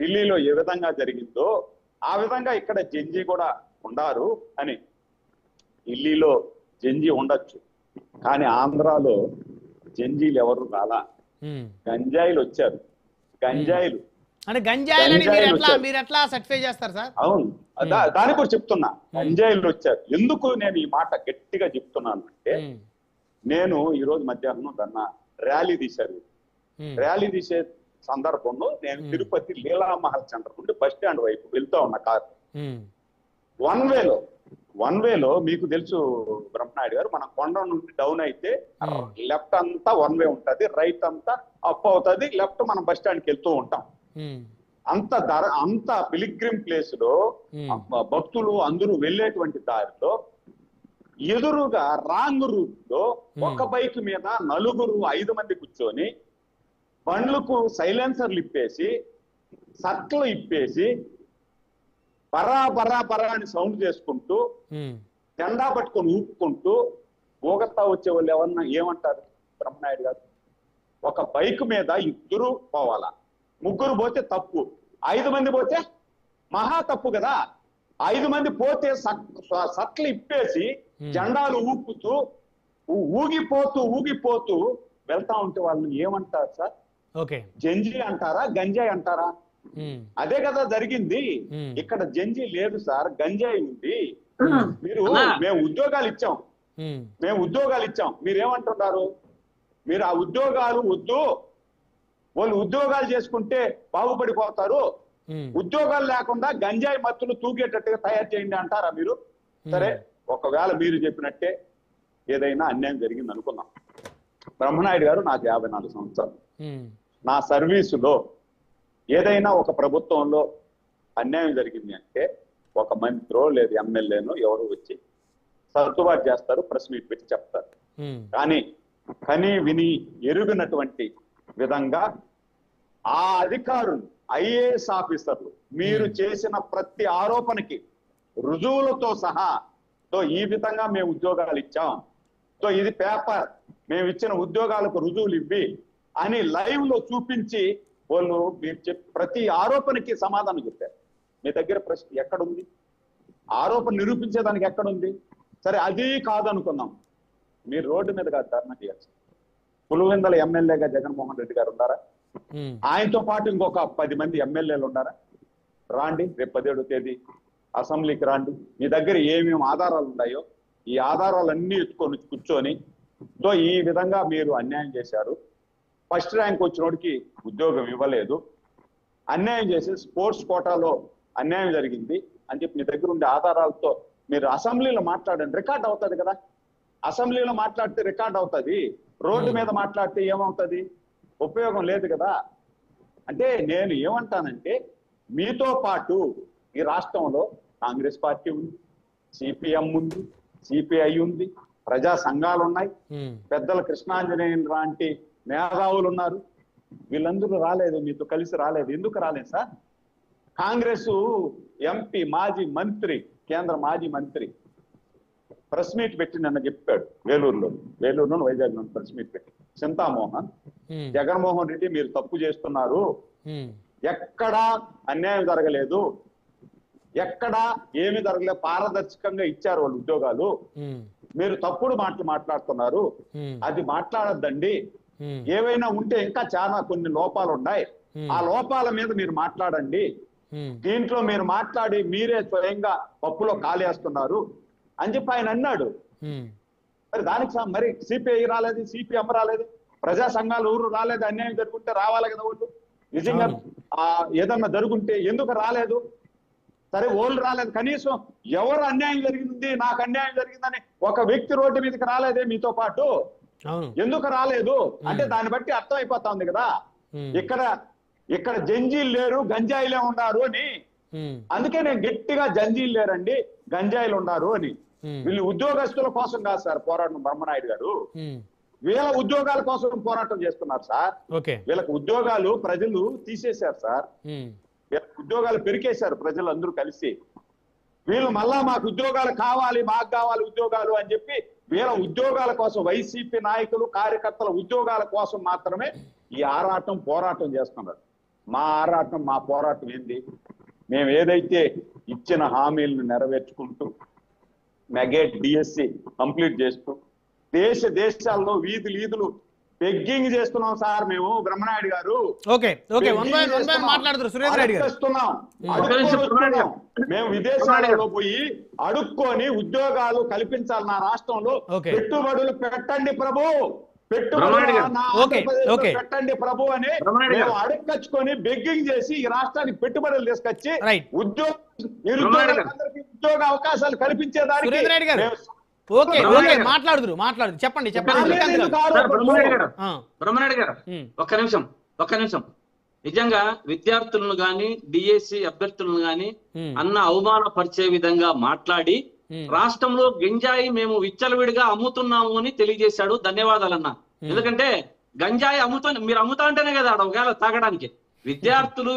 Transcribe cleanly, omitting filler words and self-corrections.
ఢిల్లీలో ఏ విధంగా జరిగిందో ఆ విధంగా ఇక్కడ జంజీ కూడా ఉండారు అని. ఢిల్లీలో జంజీ ఉండొచ్చు, కానీ ఆంధ్రాలో జంజీలు ఎవరు రాలా. గంజాయిలు వచ్చారు. గంజాయిలు అంటే గంజాయిలని మీరు ఎట్లా సర్టిఫై చేస్తారు సార్? అవును, దాని గురించి చెప్తున్నా. గంజాయిలు వచ్చారు. ఎందుకు నేను ఈ మాట గట్టిగా చెప్తున్నాను అంటే, నేను ఈరోజు మధ్యాహ్నం దాన్న ర్యాలీ తీశారు. ర్యాలీ తీసే సందర్భంలో నేను తిరుపతి లీలామహల్ సెంటర్ నుండి బస్ స్టాండ్ వైపు వెళ్తా ఉన్న కారు. వన్ వేలో మీకు తెలుసు బ్రహ్మనాయుడు గారు, మన కొండ నుండి డౌన్ అయితే లెఫ్ట్ అంతా వన్ వే ఉంటది, రైట్ అంతా అప్ అవుతుంది, లెఫ్ట్ మనం బస్ స్టాండ్కి వెళ్తూ ఉంటాం. అంత పిలిగ్రిమ్ ప్లేస్ లో భక్తులు అందరూ వెళ్ళేటువంటి దారిలో ఎదురుగా రాంగ్ రూట్ లో ఒక బైక్ మీద 4-5 మంది కూర్చొని బండ్లకు సైలెన్సర్లు ఇప్పేసి, సట్లు ఇప్పేసి, బరా బరా బరా అని సౌండ్ చేసుకుంటూ, జెండా పట్టుకొని ఊపుకుంటూ ఊగతా వచ్చే వాళ్ళు ఎవరన్నా ఏమంటారు బ్రహ్మనాయుడు గారు? ఒక బైక్ మీద 2 పోవాలా, 3 పోతే తప్పు, 5 మంది పోతే మహా తప్పు కదా. 5 మంది పోతే సట్లు ఇప్పేసి జెండాలు ఊపుతూ ఊగిపోతూ వెళ్తా ఉంటే వాళ్ళని ఏమంటారు సార్? జంజీ అంటారా, గంజాయి అంటారా? అదే కదా జరిగింది. ఇక్కడ జంజీ లేదు సార్, గంజాయి ఉంది. మేము ఉద్యోగాలు ఇచ్చాం, మీరేమంటున్నారు? మీరు ఆ ఉద్యోగాలు వద్దు, వాళ్ళు ఉద్యోగాలు చేసుకుంటే బాగుపడిపోతారు, ఉద్యోగాలు లేకుండా గంజాయి మత్తులు తూగేటట్టుగా తయారు చేయండి అంటారా మీరు? సరే, ఒకవేళ మీరు చెప్పినట్టే ఏదైనా అన్యాయం జరిగింది అనుకుందాం. బ్రహ్మనాయుడు గారు, నాకు 54 సంవత్సరాలు. నా సర్వీసులో ఏదైనా ఒక ప్రభుత్వంలో అన్యాయం జరిగింది అంటే ఒక మంత్రో లేదు ఎమ్మెల్యేనో ఎవరు వచ్చి సర్దుబాటు చేస్తారు, ప్రెస్ మీట్ పెట్టి చెప్తారు. కానీ కని విని ఎరుగినటువంటి విధంగా ఆ అధికారులు, ఐఏఎస్ ఆఫీసర్లు మీరు చేసిన ప్రతి ఆరోపణకి రుజువులతో సహా ఈ విధంగా మేము ఉద్యోగాలు ఇచ్చాం, ఇది పేపర్, మేము ఇచ్చిన ఉద్యోగాలకు రుజువులు ఇవ్వి అని లైవ్ లో చూపించి వాళ్ళు మీరు ప్రతి ఆరోపణకి సమాధానం చెప్పారు. మీ దగ్గర ప్రశ్న ఎక్కడుంది? ఆరోపణ నిరూపించేదానికి ఎక్కడుంది? సరే, అది కాదనుకుందాం, మీరు రోడ్డు మీద కాదు ధర్నా చేయాల్సి. పులివెందుల ఎమ్మెల్యేగా జగన్మోహన్ రెడ్డి గారు ఉన్నారా? ఆయనతో పాటు ఇంకొక 10 మంది ఎమ్మెల్యేలు ఉన్నారా? రాండి, రేపు 17వ తేదీ అసెంబ్లీకి రాండి. మీ దగ్గర ఏమేమి ఆధారాలు ఉన్నాయో ఈ ఆధారాలన్నీ ఎత్తుకొని కూర్చొని ఈ విధంగా మీరు అన్యాయం చేశారు, ఫస్ట్ ర్యాంక్ వచ్చినోడికి ఉద్యోగం ఇవ్వలేదు, అన్యాయం చేసి స్పోర్ట్స్ కోటాలో అన్యాయం జరిగింది అని చెప్పి మీ దగ్గర ఉండే ఆధారాలతో మీరు అసెంబ్లీలో మాట్లాడండి. రికార్డ్ అవుతుంది కదా. అసెంబ్లీలో మాట్లాడితే రికార్డ్ అవుతుంది, రోడ్డు మీద మాట్లాడితే ఏమవుతుంది? ఉపయోగం లేదు కదా. అంటే నేను ఏమంటానంటే, మీతో పాటు ఈ రాష్ట్రంలో కాంగ్రెస్ పార్టీ ఉంది, సిపిఎం ఉంది, సిపిఐ ఉంది, ప్రజా సంఘాలు ఉన్నాయి, పెద్దల కృష్ణాంజనేయులు లాంటి మేధావులు ఉన్నారు. వీళ్ళందరూ రాలేదు, మీతో కలిసి రాలేదు. ఎందుకు రాలేదు సార్? కాంగ్రెస్ ఎంపీ, మాజీ మంత్రి, కేంద్ర మాజీ మంత్రి ప్రెస్ మీట్ పెట్టి నిన్న చెప్పాడు. వేలూరులో వైజాగ్లో ప్రెస్ మీట్ పెట్టి చింతామోహన్, జగన్మోహన్ రెడ్డి మీరు తప్పు చేస్తున్నారు, ఎక్కడా అన్యాయం జరగలేదు, ఎక్కడా ఏమి జరగలేదు, పారదర్శకంగా ఇచ్చారు వాళ్ళు ఉద్యోగాలు, మీరు తప్పుడు మాటలు మాట్లాడుతున్నారు, అది మాట్లాడొద్దండి, ఏవైనా ఉంటే ఇంకా చాలా కొన్ని లోపాలు ఉన్నాయి, ఆ లోపాల మీద మీరు మాట్లాడండి, దీంట్లో మీరు మాట్లాడి మీరే స్వయంగా పప్పులో కాలేస్తున్నారు అని చెప్పి ఆయన అన్నాడు. మరి దానికి మరి సిపిఐ రాలేదు, సిపిఎం రాలేదు, ప్రజా సంఘాలు ఊరు రాలేదు. అన్యాయం జరుగుంటే రావాలి కదా వాళ్ళు. నిజంగా ఏదన్నా జరుగుంటే ఎందుకు రాలేదు? సరే, ఓళ్ళు రాలేదు, కనీసం ఎవరు అన్యాయం జరిగింది, నాకు అన్యాయం జరిగిందని ఒక వ్యక్తి రోడ్డు మీదకి రాలేదే మీతో పాటు? ఎందుకు రాలేదు అంటే దాన్ని బట్టి అర్థం అయిపోతుంది కదా. ఇక్కడ జంజీలు లేరు, గంజాయిలే ఉన్నారు అని. అందుకే నేను గట్టిగా జంజీలు లేరండి, గంజాయిలు ఉన్నారు అని. వీళ్ళు ఉద్యోగస్తుల కోసం కాదు సార్ పోరాటం. బ్రహ్మనాయుడు గారు వీళ్ళ ఉద్యోగాల కోసం పోరాటం చేస్తున్నారు సార్. వీళ్ళకి ఉద్యోగాలు ప్రజలు తీసేశారు సార్, ఉద్యోగాలు పెరికేశారు ప్రజలు అందరూ కలిసి. వీళ్ళు మళ్ళా మాకు ఉద్యోగాలు కావాలి, మాకు కావాలి ఉద్యోగాలు అని చెప్పి వీళ్ళ ఉద్యోగాల కోసం, వైసీపీ నాయకులు కార్యకర్తల ఉద్యోగాల కోసం మాత్రమే ఈ పోరాటం చేస్తున్నారు. మా ఆరాటం, మా పోరాటం ఏంది? మేము ఏదైతే ఇచ్చిన హామీలను నెరవేర్చుకుంటూ మెగేట్ డిఎస్సి కంప్లీట్ చేస్తూ దేశాల్లో వీధులు బెగ్గింగ్ చేస్తున్నాం సార్ మేము. బ్రహ్మనాయుడు గారు okay okay one by one మాట్లాడుతున్నారు సురేంద్ర రెడ్డి గారు. మేము విదేశాలలో పోయి అడుక్కొని ఉద్యోగాలు కల్పించాలి నా రాష్ట్రంలో. పెట్టుబడులు పెట్టండి ప్రభు, పెట్టండి ప్రభు అని మేము అడుక్కొచ్చుకొని బెగ్గింగ్ చేసి ఈ రాష్ట్రానికి పెట్టుబడులు తీసుకొచ్చి ఉద్యోగ అవకాశాలు కల్పించేదానికి ఓకే ఓకే మాట్లాడుదురు చెప్పండి బ్రహ్మనాయుడు గారు ఒక్క నిమిషం నిజంగా విద్యార్థులను గాని డిఎస్సి అభ్యర్థులను గాని అన్న అవమానపరిచే విధంగా మాట్లాడి రాష్ట్రంలో గంజాయి మేము విచ్చలవిడిగా అమ్ముతున్నాము అని తెలియజేశాడు. ధన్యవాదాలన్నా. ఎందుకంటే గంజాయి మీరు అమ్ముతా అంటేనే కదా ఒకవేళ తాగడానికి విద్యార్థులు